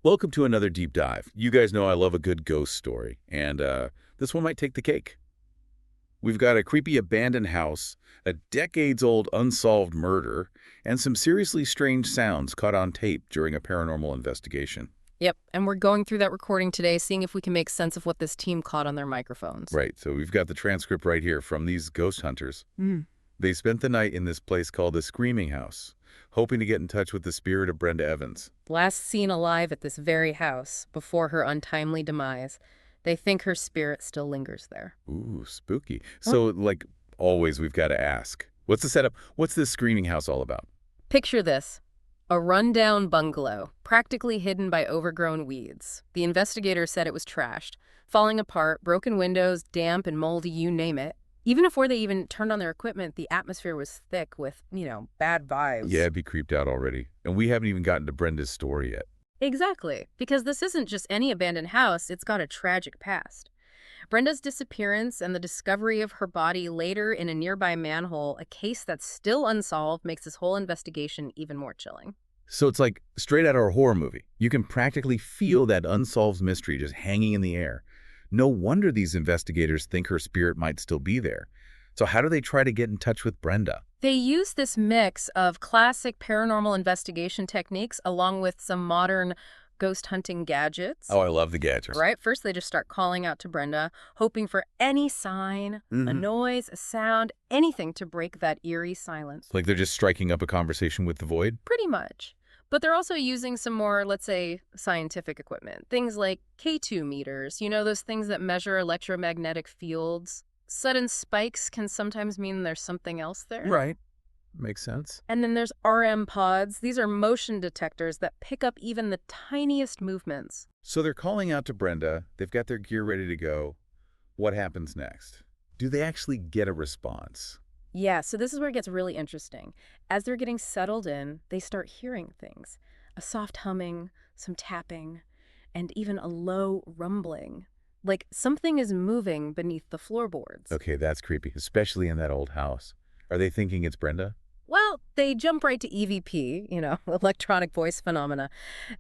Welcome to another deep dive. You guys know I love a good ghost story, and this one might take the cake. We've got a creepy abandoned house, a decades-old unsolved murder, and some seriously strange sounds caught on tape during a paranormal investigation. Yep, and we're going through that recording today, seeing if we can make sense of what this team caught on their microphones. Right, so we've got the transcript right here from these ghost hunters. They spent the night in this place called the Screaming House, hoping to get in touch with the spirit of Brenda Evans. Last seen alive at this very house before her untimely demise. They think her spirit still lingers there. Ooh, spooky. So, like always, we've got to ask, what's the setup? What's this Screaming House all about? Picture this. A rundown bungalow, practically hidden by overgrown weeds. The investigators said it was trashed, falling apart, broken windows, damp and moldy, you name it. Even before they even turned on their equipment, the atmosphere was thick with, bad vibes. Yeah, I'd be creeped out already. And we haven't even gotten to Brenda's story yet. Exactly, because this isn't just any abandoned house, it's got a tragic past. Brenda's disappearance and the discovery of her body later in a nearby manhole, a case that's still unsolved, makes this whole investigation even more chilling. So it's like straight out of a horror movie. You can practically feel that unsolved mystery just hanging in the air. No wonder these investigators think her spirit might still be there. So how do they try to get in touch with Brenda? They use this mix of classic paranormal investigation techniques along with some modern ghost hunting gadgets. Oh, I love the gadgets. Right? First, they just start calling out to Brenda, hoping for any sign, a noise, a sound, anything to break that eerie silence. Like they're just striking up a conversation with the void? Pretty much. But they're also using some more, let's say, scientific equipment. Things like K2 meters, those things that measure electromagnetic fields. Sudden spikes can sometimes mean there's something else there. Right. Makes sense. And then there's RM pods. These are motion detectors that pick up even the tiniest movements. So they're calling out to Brenda. They've got their gear ready to go. What happens next? Do they actually get a response? Yeah, so this is where it gets really interesting. As they're getting settled in, they start hearing things. A soft humming, some tapping, and even a low rumbling. Like something is moving beneath the floorboards. Okay, that's creepy, especially in that old house. Are they thinking it's Brenda? Well, they jump right to EVP, electronic voice phenomena.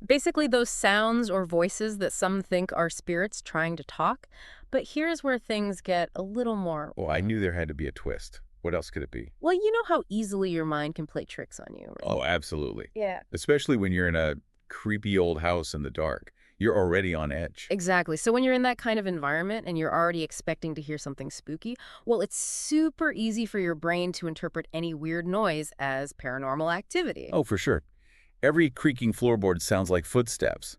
Basically those sounds or voices that some think are spirits trying to talk. But here's where things get a little more... Well, I knew there had to be a twist. What else could it be? Well, you know how easily your mind can play tricks on you, right? Oh, absolutely. Yeah. Especially when you're in a creepy old house in the dark. You're already on edge. Exactly. So when you're in that kind of environment and you're already expecting to hear something spooky, well, it's super easy for your brain to interpret any weird noise as paranormal activity. Oh, for sure. Every creaking floorboard sounds like footsteps.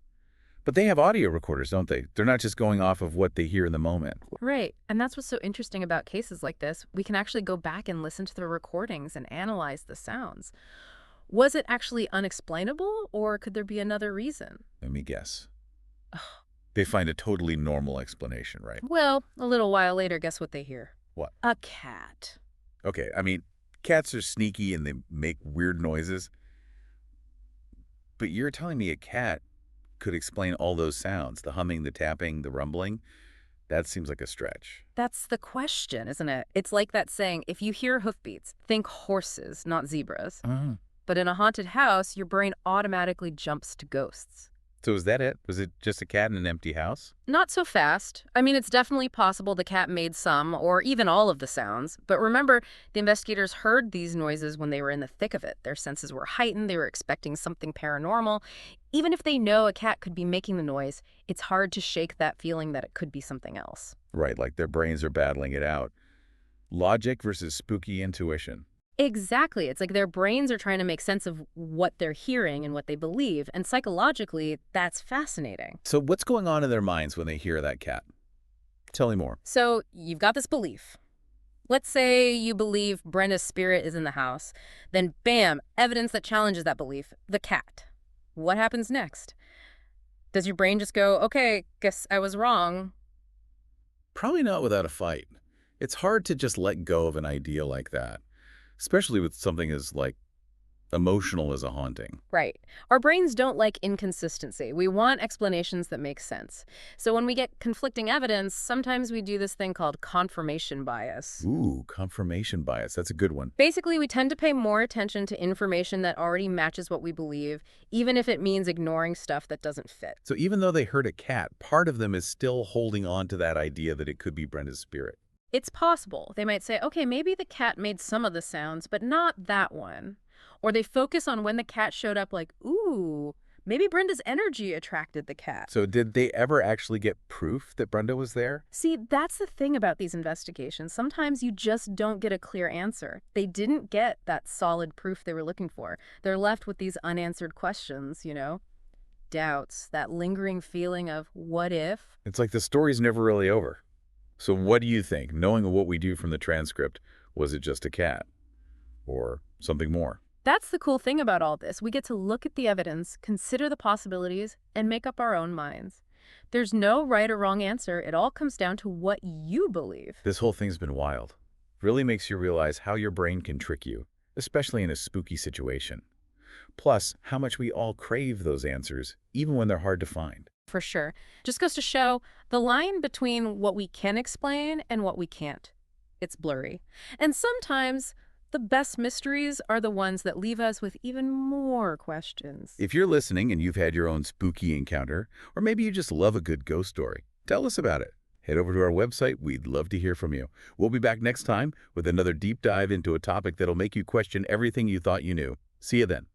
But they have audio recorders, don't they? They're not just going off of what they hear in the moment. Right. And that's what's so interesting about cases like this. We can actually go back and listen to the recordings and analyze the sounds. Was it actually unexplainable, or could there be another reason? Let me guess. They find a totally normal explanation, right? Well, a little while later, guess what they hear? What? A cat. Okay, I mean, cats are sneaky and they make weird noises. But you're telling me a cat could explain all those sounds, the humming, the tapping, the rumbling? That seems like a stretch. That's the question, isn't it? It's like that saying, if you hear hoofbeats, think horses, not zebras. But in a haunted house, your brain automatically jumps to ghosts. So is that it? Was it just a cat in an empty house? Not so fast. I mean, it's definitely possible the cat made some or even all of the sounds. But remember, the investigators heard these noises when they were in the thick of it. Their senses were heightened. They were expecting something paranormal. Even if they know a cat could be making the noise, it's hard to shake that feeling that it could be something else. Right, like their brains are battling it out. Logic versus spooky intuition. Exactly. It's like their brains are trying to make sense of what they're hearing and what they believe. And psychologically, that's fascinating. So what's going on in their minds when they hear that cat? Tell me more. So you've got this belief. Let's say you believe Brenda's spirit is in the house. Then bam, evidence that challenges that belief, the cat. What happens next? Does your brain just go, okay, guess I was wrong? Probably not without a fight. It's hard to just let go of an idea like that, especially with something as, emotional as a haunting. Right. Our brains don't like inconsistency. We want explanations that make sense. So when we get conflicting evidence, sometimes we do this thing called confirmation bias. Ooh, confirmation bias. That's a good one. Basically, we tend to pay more attention to information that already matches what we believe, even if it means ignoring stuff that doesn't fit. So even though they heard a cat, part of them is still holding on to that idea that it could be Brenda's spirit. It's possible. They might say, okay, maybe the cat made some of the sounds, but not that one. Or they focus on when the cat showed up, like, ooh, maybe Brenda's energy attracted the cat. So did they ever actually get proof that Brenda was there? See, that's the thing about these investigations. Sometimes you just don't get a clear answer. They didn't get that solid proof they were looking for. They're left with these unanswered questions, doubts, that lingering feeling of what if? It's like the story's never really over. So what do you think, knowing what we do from the transcript, was it just a cat? Or something more? That's the cool thing about all this. We get to look at the evidence, consider the possibilities, and make up our own minds. There's no right or wrong answer. It all comes down to what you believe. This whole thing's been wild. Really makes you realize how your brain can trick you, especially in a spooky situation. Plus, how much we all crave those answers, even when they're hard to find. For sure. Just goes to show the line between what we can explain and what we can't. It's blurry. And sometimes the best mysteries are the ones that leave us with even more questions. If you're listening and you've had your own spooky encounter, or maybe you just love a good ghost story, tell us about it. Head over to our website. We'd love to hear from you. We'll be back next time with another deep dive into a topic that'll make you question everything you thought you knew. See you then.